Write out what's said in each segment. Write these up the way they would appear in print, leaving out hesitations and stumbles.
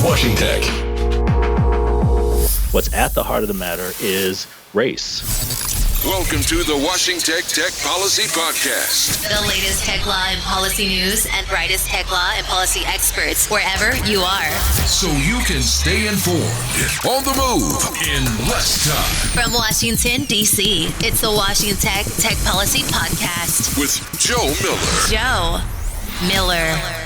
Washington. What's at the heart of the matter is race. Welcome to the Washington Tech Policy Podcast. The latest tech law and policy news and brightest tech law and policy experts wherever you are. So you can stay informed, on the move, in less time. From Washington, D.C., it's the Washington Tech Policy Podcast. With Joe Miller. Joe Miller.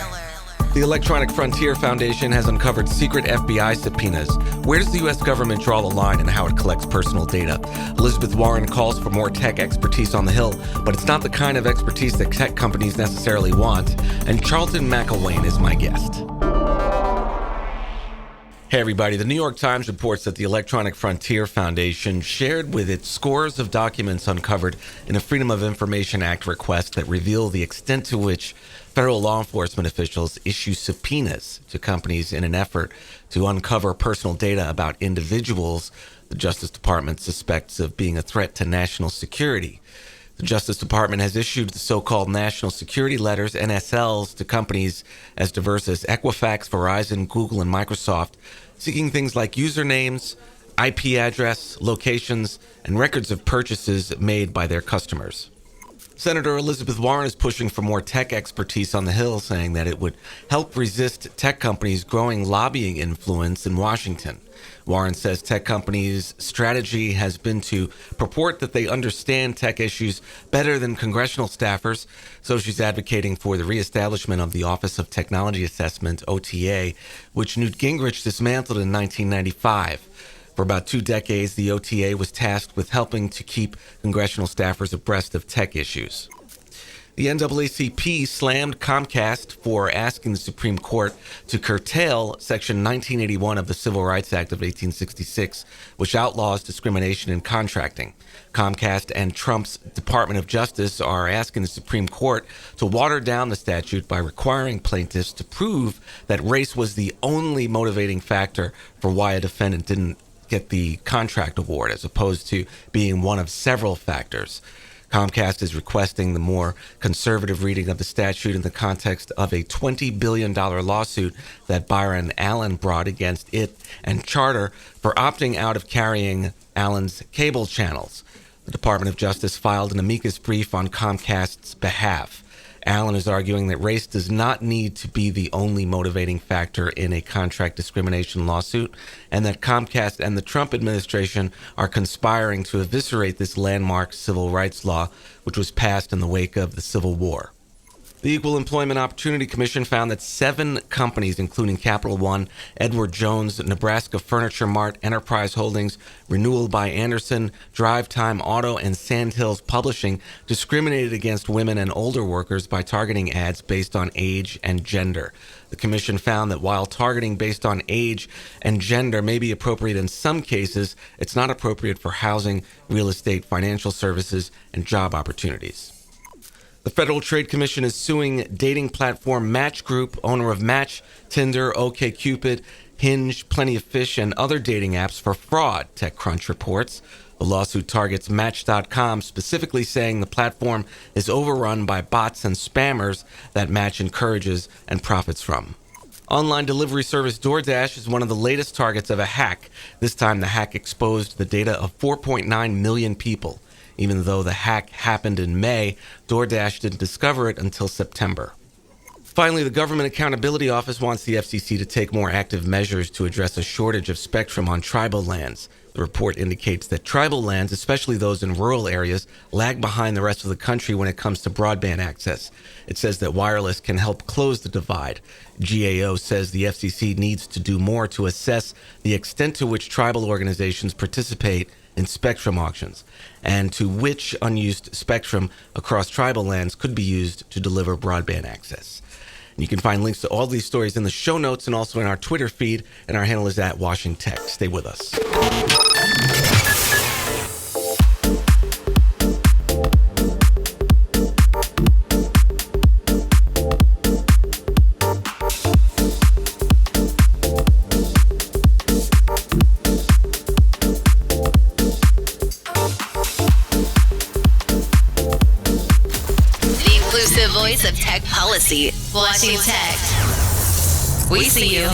The Electronic Frontier Foundation has uncovered secret FBI subpoenas. Where does the U.S. government draw the line in how it collects personal data? Elizabeth Warren calls for more tech expertise on the Hill, but it's not the kind of expertise that tech companies necessarily want. And Charlton McIlwain is my guest. Hey everybody, the New York Times reports that the Electronic Frontier Foundation shared with it scores of documents uncovered in a Freedom of Information Act request that reveal the extent to which federal law enforcement officials issue subpoenas to companies in an effort to uncover personal data about individuals the Justice Department suspects of being a threat to national security. The Justice Department has issued the so-called national security letters, NSLs, to companies as diverse as Equifax, Verizon, Google, and Microsoft, seeking things like usernames, IP address, locations, and records of purchases made by their customers. Senator Elizabeth Warren is pushing for more tech expertise on the Hill, saying that it would help resist tech companies' growing lobbying influence in Washington. Warren says tech companies' strategy has been to purport that they understand tech issues better than congressional staffers, so she's advocating for the reestablishment of the Office of Technology Assessment, OTA, which Newt Gingrich dismantled in 1995. For about 2 decades, the OTA was tasked with helping to keep congressional staffers abreast of tech issues. The NAACP slammed Comcast for asking the Supreme Court to curtail Section 1981 of the Civil Rights Act of 1866, which outlaws discrimination in contracting. Comcast and Trump's Department of Justice are asking the Supreme Court to water down the statute by requiring plaintiffs to prove that race was the only motivating factor for why a defendant didn't get the contract award, as opposed to being one of several factors. Comcast is requesting the more conservative reading of the statute in the context of a $20 billion lawsuit that Byron Allen brought against it and Charter for opting out of carrying Allen's cable channels. The Department of Justice filed an amicus brief on Comcast's behalf. Allen is arguing that race does not need to be the only motivating factor in a contract discrimination lawsuit, and that Comcast and the Trump administration are conspiring to eviscerate this landmark civil rights law, which was passed in the wake of the Civil War. The Equal Employment Opportunity Commission found that 7 companies, including Capital One, Edward Jones, Nebraska Furniture Mart, Enterprise Holdings, Renewal by Anderson, Drive Time Auto, and Sandhills Publishing, discriminated against women and older workers by targeting ads based on age and gender. The commission found that while targeting based on age and gender may be appropriate in some cases, it's not appropriate for housing, real estate, financial services, and job opportunities. The Federal Trade Commission is suing dating platform Match Group, owner of Match, Tinder, OkCupid, Hinge, Plenty of Fish, and other dating apps for fraud, TechCrunch reports. The lawsuit targets Match.com, specifically saying the platform is overrun by bots and spammers that Match encourages and profits from. Online delivery service DoorDash is one of the latest targets of a hack. This time the hack exposed the data of 4.9 million people. Even though the hack happened in May, DoorDash didn't discover it until September. Finally, the Government Accountability Office wants the FCC to take more active measures to address a shortage of spectrum on tribal lands. The report indicates that tribal lands, especially those in rural areas, lag behind the rest of the country when it comes to broadband access. It says that wireless can help close the divide. GAO says the FCC needs to do more to assess the extent to which tribal organizations participate in spectrum auctions, and to which unused spectrum across tribal lands could be used to deliver broadband access. And you can find links to all these stories in the show notes and also in our Twitter feed, and our handle is @WashingTech. Stay with us. the voice of tech policy, watching tech. We see you.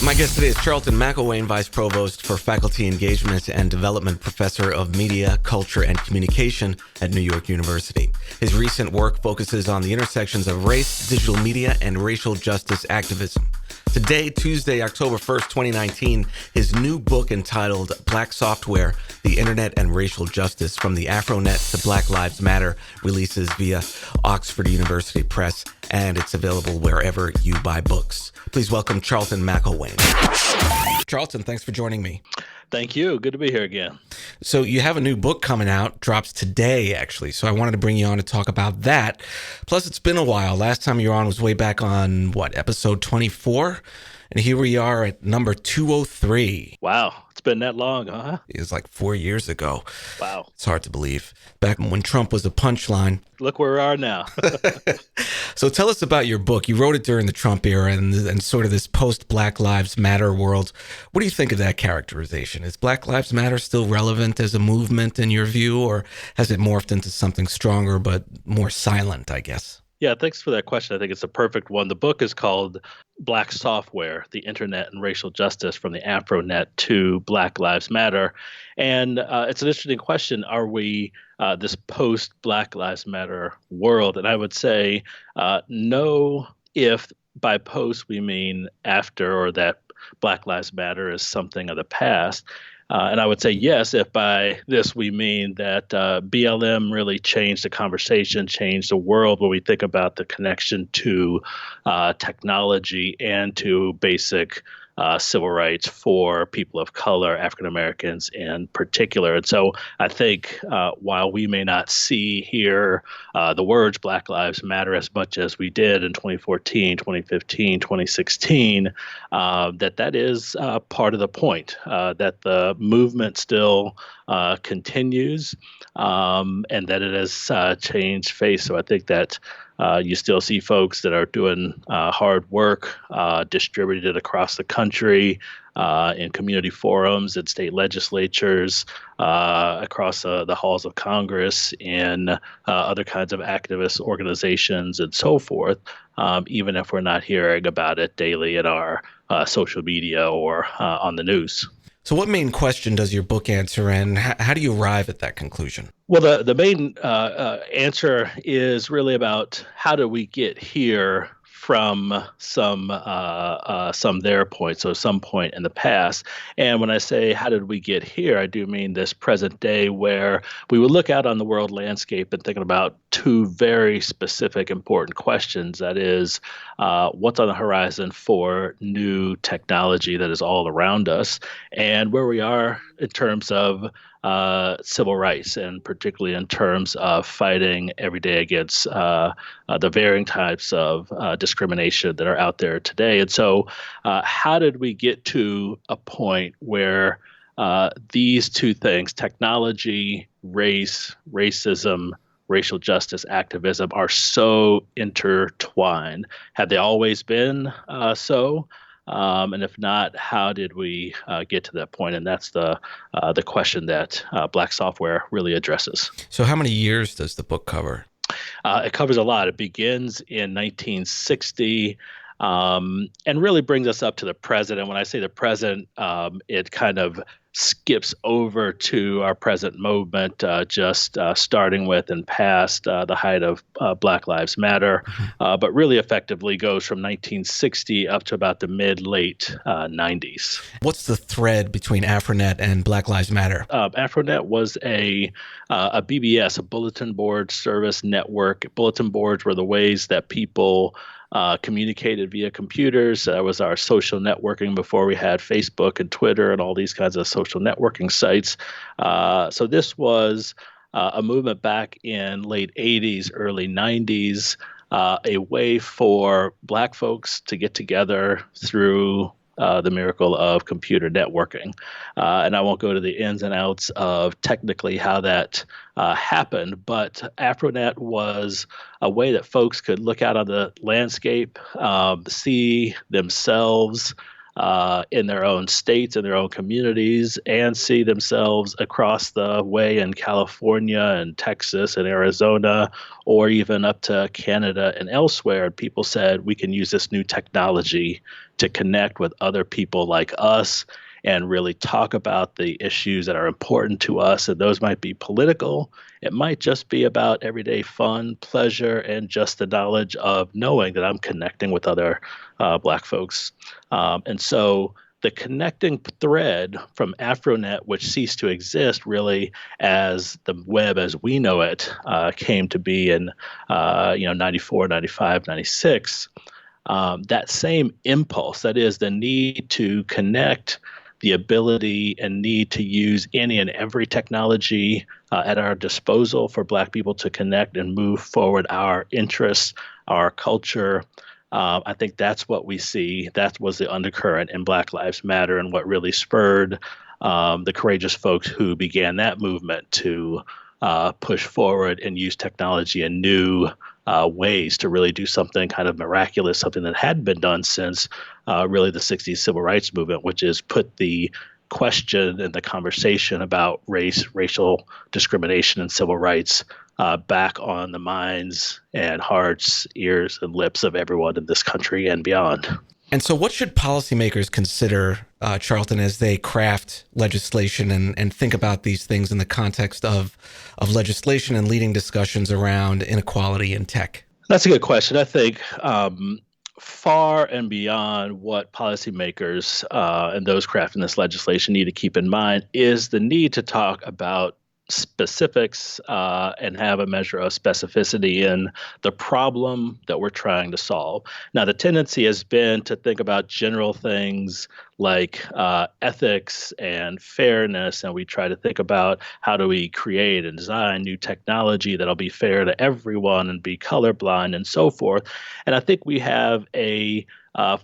My guest today is Charlton McIlwain, Vice Provost for Faculty Engagement and Development Professor of Media, Culture, and Communication at New York University. His recent work focuses on the intersections of race, digital media, and racial justice activism. Today, Tuesday, October 1st, 2019, his new book entitled Black Software, The Internet and Racial Justice from the AfroNet to Black Lives Matter releases via Oxford University Press, and it's available wherever you buy books. Please welcome Charlton McIlwain. Charlton, thanks for joining me. Thank you. Good to be here again. So you have a new book coming out, drops today, actually. So I wanted to bring you on to talk about that. Plus, it's been a while. Last time you were on was way back on, episode 24? And here we are at number 203. Wow. It's been that long, huh? It was like 4 years ago. Wow. It's hard to believe. Back when Trump was a punchline. Look where we are now. So tell us about your book. You wrote it during the Trump era and sort of this post-Black Lives Matter world. What do you think of that characterization? Is Black Lives Matter still relevant as a movement in your view, or has it morphed into something stronger but more silent, I guess? Yeah, thanks for that question. I think it's a perfect one. The book is called Black Software, The Internet and Racial Justice from the AfroNet to Black Lives Matter. And it's an interesting question. Are we this post-Black Lives Matter world? And I would say no, if by post we mean after, or that Black Lives Matter is something of the past. And I would say yes, if by this we mean that BLM really changed the conversation, changed the world when we think about the connection to technology and to basic civil rights for people of color, African Americans in particular. And so I think while we may not see here the words Black Lives Matter as much as we did in 2014, 2015, 2016, that is part of the point, that the movement still continues and that it has changed face. So I think that you still see folks that are doing hard work distributed across the country in community forums and state legislatures, across the halls of Congress, in other kinds of activist organizations and so forth, even if we're not hearing about it daily in our social media or on the news. So what main question does your book answer, and how do you arrive at that conclusion? Well, the main answer is really about how do we get here from some their point, so some point in the past. And when I say how did we get here, I do mean this present day, where we would look out on the world landscape and thinking about two very specific important questions. That is, what's on the horizon for new technology that is all around us, and where we are in terms of civil rights, and particularly in terms of fighting every day against the varying types of discrimination that are out there today. And so how did we get to a point where these two things, technology, race, racism, racial justice activism, are so intertwined? Have they always been so? And if not, how did we get to that point? And that's the question that Black Software really addresses. So how many years does the book cover? It covers a lot. It begins in 1960 and really brings us up to the present. And when I say the present, it kind of skips over to our present moment, just starting with and past the height of Black Lives Matter, but really effectively goes from 1960 up to about the mid-late 90s. What's the thread between AfroNet and Black Lives Matter? AfroNet was a BBS, a bulletin board service network. Bulletin boards were the ways that people communicated via computers. That was our social networking before we had Facebook and Twitter and all these kinds of social networking sites. So this was a movement back in late 80s, early 90s, a way for Black folks to get together through the miracle of computer networking. And I won't go to the ins and outs of technically how that happened, but AfroNet was a way that folks could look out on the landscape, see themselves in their own states, in their own communities, and see themselves across the way in California and Texas and Arizona, or even up to Canada and elsewhere. People said we can use this new technology to connect with other people like us and really talk about the issues that are important to us. And those might be political. It might just be about everyday fun, pleasure, and just the knowledge of knowing that I'm connecting with other Black folks. And so the connecting thread from AfroNet, which ceased to exist really as the web as we know it came to be in 94, 95, 96, that same impulse, that is the need to connect, the ability and need to use any and every technology at our disposal for Black people to connect and move forward our interests, our culture. I think that's what we see. That was the undercurrent in Black Lives Matter and what really spurred the courageous folks who began that movement to push forward and use technology in new ways to really do something kind of miraculous, something that hadn't been done since really the 60s civil rights movement, which is put the question and the conversation about race, racial discrimination, and civil rights back on the minds and hearts, ears, and lips of everyone in this country and beyond. And so what should policymakers consider, Charlton, as they craft legislation and think about these things in the context of legislation and leading discussions around inequality in tech? That's a good question. I think far and beyond what policymakers and those crafting this legislation need to keep in mind is the need to talk about specifics and have a measure of specificity in the problem that we're trying to solve. Now, the tendency has been to think about general things like ethics and fairness, and we try to think about how do we create and design new technology that'll be fair to everyone and be colorblind and so forth. And I think we have a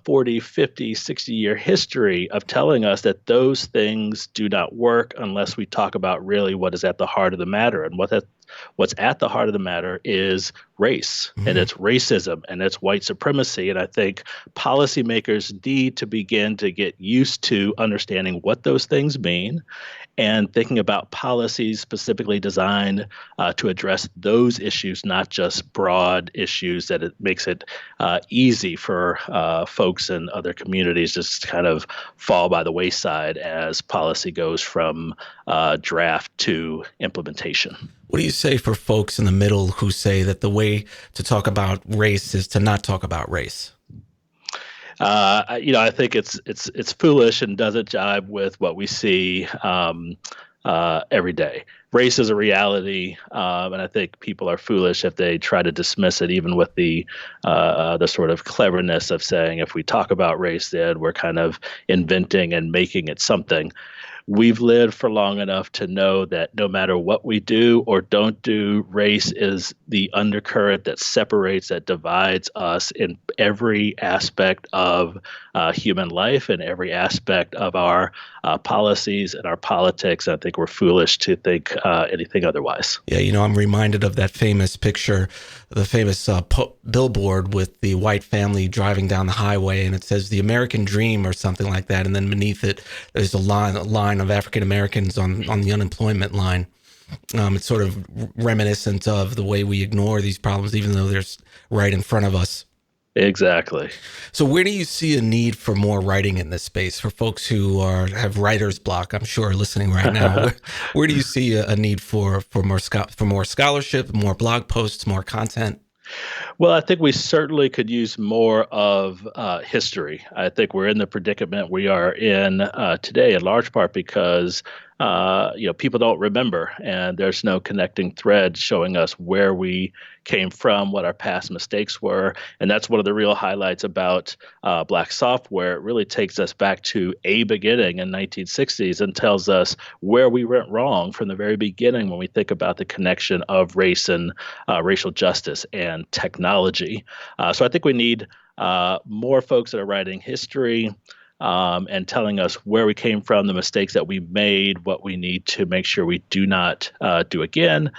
40, 50, 60-year history of telling us that those things do not work unless we talk about really what is at the heart of the matter. And what's at the heart of the matter is race, and it's racism, and it's white supremacy. And I think policymakers need to begin to get used to understanding what those things mean and thinking about policies specifically designed to address those issues, not just broad issues that it makes it easy for folks in other communities just kind of fall by the wayside as policy goes from draft to implementation. What do you say for folks in the middle who say that the way to talk about race is to not talk about race? I think it's foolish and doesn't jive with what we see every day. Race is a reality, and I think people are foolish if they try to dismiss it, even with the sort of cleverness of saying if we talk about race, then we're kind of inventing and making it something. We've lived for long enough to know that no matter what we do or don't do, race is the undercurrent that separates, that divides us in every aspect of human life and every aspect of our policies and our politics. I think we're foolish to think anything otherwise. Yeah, I'm reminded of that famous picture, the famous billboard with the white family driving down the highway, and it says the American dream or something like that. And then beneath it, there's a line of African Americans on the unemployment line. It's sort of reminiscent of the way we ignore these problems, even though they're right in front of us. Exactly. So where do you see a need for more writing in this space for folks who have writer's block, I'm sure, listening right now? Where do you see a need for more scholarship, more blog posts, more content? Well, I think we certainly could use more of history. I think we're in the predicament we are in today, in large part because people don't remember, and there's no connecting thread showing us where we came from, what our past mistakes were. And that's one of the real highlights about Black software. It really takes us back to a beginning in 1960s and tells us where we went wrong from the very beginning when we think about the connection of race and racial justice and technology. So I think we need more folks that are writing history, and telling us where we came from, the mistakes that we made, what we need to make sure we do not do again.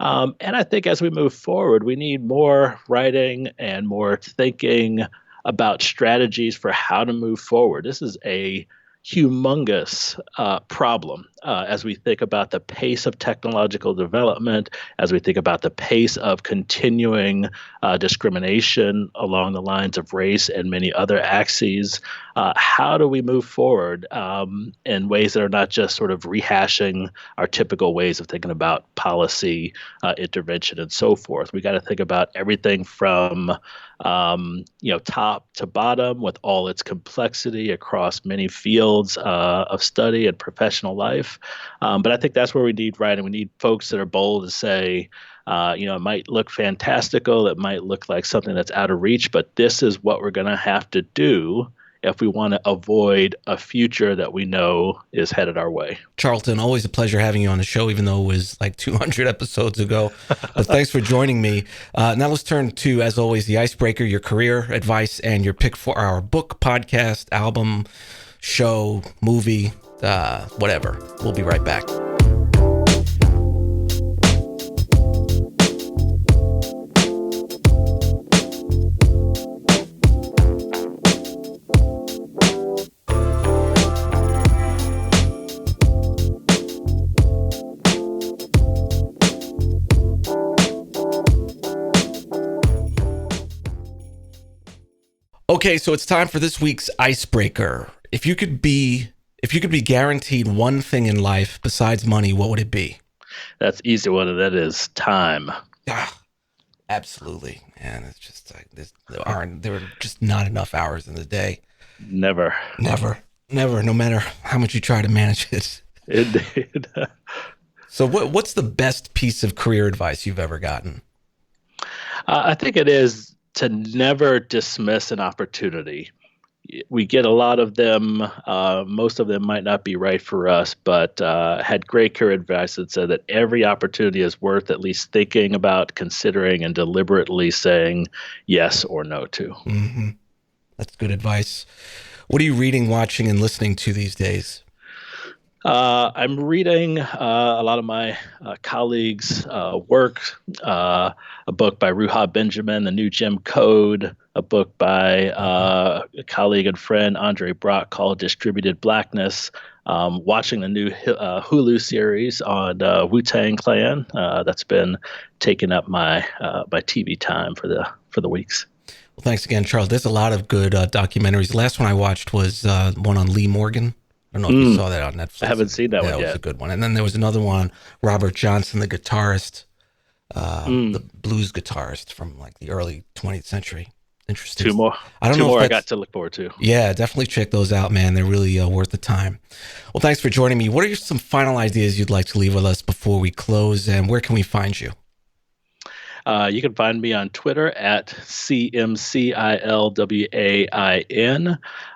And I think as we move forward, we need more writing and more thinking about strategies for how to move forward. This is a humongous problem as we think about the pace of technological development, as we think about the pace of continuing discrimination along the lines of race and many other axes. How do we move forward in ways that are not just sort of rehashing our typical ways of thinking about policy, intervention, and so forth? We got to think about everything from top to bottom with all its complexity across many fields of study and professional life. But I think that's where we need writing. We need folks that are bold to say, it might look fantastical, it might look like something that's out of reach, but this is what we're going to have to do if we want to avoid a future that we know is headed our way. Charlton, always a pleasure having you on the show, even though it was like 200 episodes ago. But thanks for joining me. Now let's turn to, as always, the icebreaker, your career advice, and your pick for our book, podcast, album, show, movie, whatever. We'll be right back. Okay, so it's time for this week's icebreaker. If you could be guaranteed one thing in life besides money, what would it be? That's easy one, and that is time. Absolutely, man. It's just like there are just not enough hours in the day. Never. No matter how much you try to manage it. Indeed. So, what's the best piece of career advice you've ever gotten? I think it is to never dismiss an opportunity. We get a lot of them. Most of them might not be right for us, but had great career advice that said that every opportunity is worth at least thinking about, considering, and deliberately saying yes or no to. Mm-hmm. That's good advice. What are you reading, watching, and listening to these days? I'm reading a lot of my colleagues' work, a book by Ruha Benjamin, The New Jim Code, a book by a colleague and friend, Andre Brock, called Distributed Blackness, watching the new Hulu series on Wu-Tang Clan. That's been taking up my TV time for the weeks. Well, thanks again, Charles. There's a lot of good documentaries. The last one I watched was one on Lee Morgan. I don't know if you saw that on Netflix. I haven't seen that one yet. That was a good one. And then there was another one, Robert Johnson, the guitarist, the blues guitarist from like the early 20th century. Interesting. Two more I got to look forward to. Yeah, definitely check those out, man. They're really worth the time. Well, thanks for joining me. What are some final ideas you'd like to leave with us before we close, and where can we find you? You can find me on Twitter at CMCILWAIN.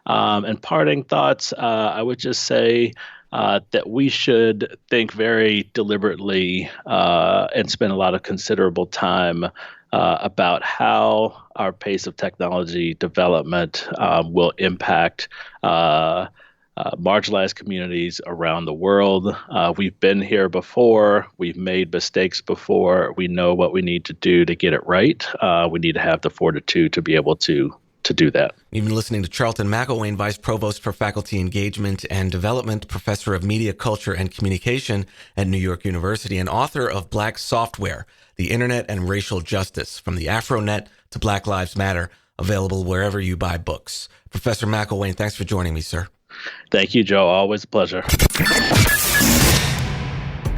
And parting thoughts, I would just say that we should think very deliberately and spend a lot of considerable time about how our pace of technology development will impact marginalized communities around the world. We've been here before. We've made mistakes before. We know what we need to do to get it right. We need to have the fortitude to be able to do that. You've been listening to Charlton McIlwain, Vice Provost for Faculty Engagement and Development, Professor of Media, Culture, and Communication at New York University, and author of Black Software, The Internet and Racial Justice, From the AfroNet to Black Lives Matter, available wherever you buy books. Professor McIlwain, thanks for joining me, sir. Thank you, Joe. Always a pleasure.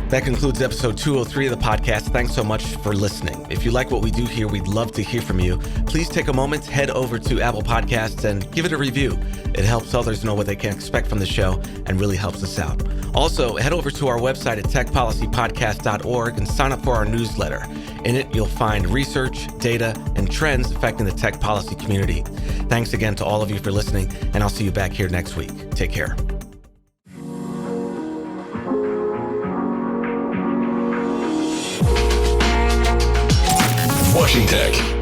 That concludes episode 203 of the podcast. Thanks so much for listening. If you like what we do here, we'd love to hear from you. Please take a moment, head over to Apple Podcasts and give it a review. It helps others know what they can expect from the show and really helps us out. Also, head over to our website at techpolicypodcast.org and sign up for our newsletter. In it, you'll find research, data, and trends affecting the tech policy community. Thanks again to all of you for listening, and I'll see you back here next week. Take care. Washington Tech.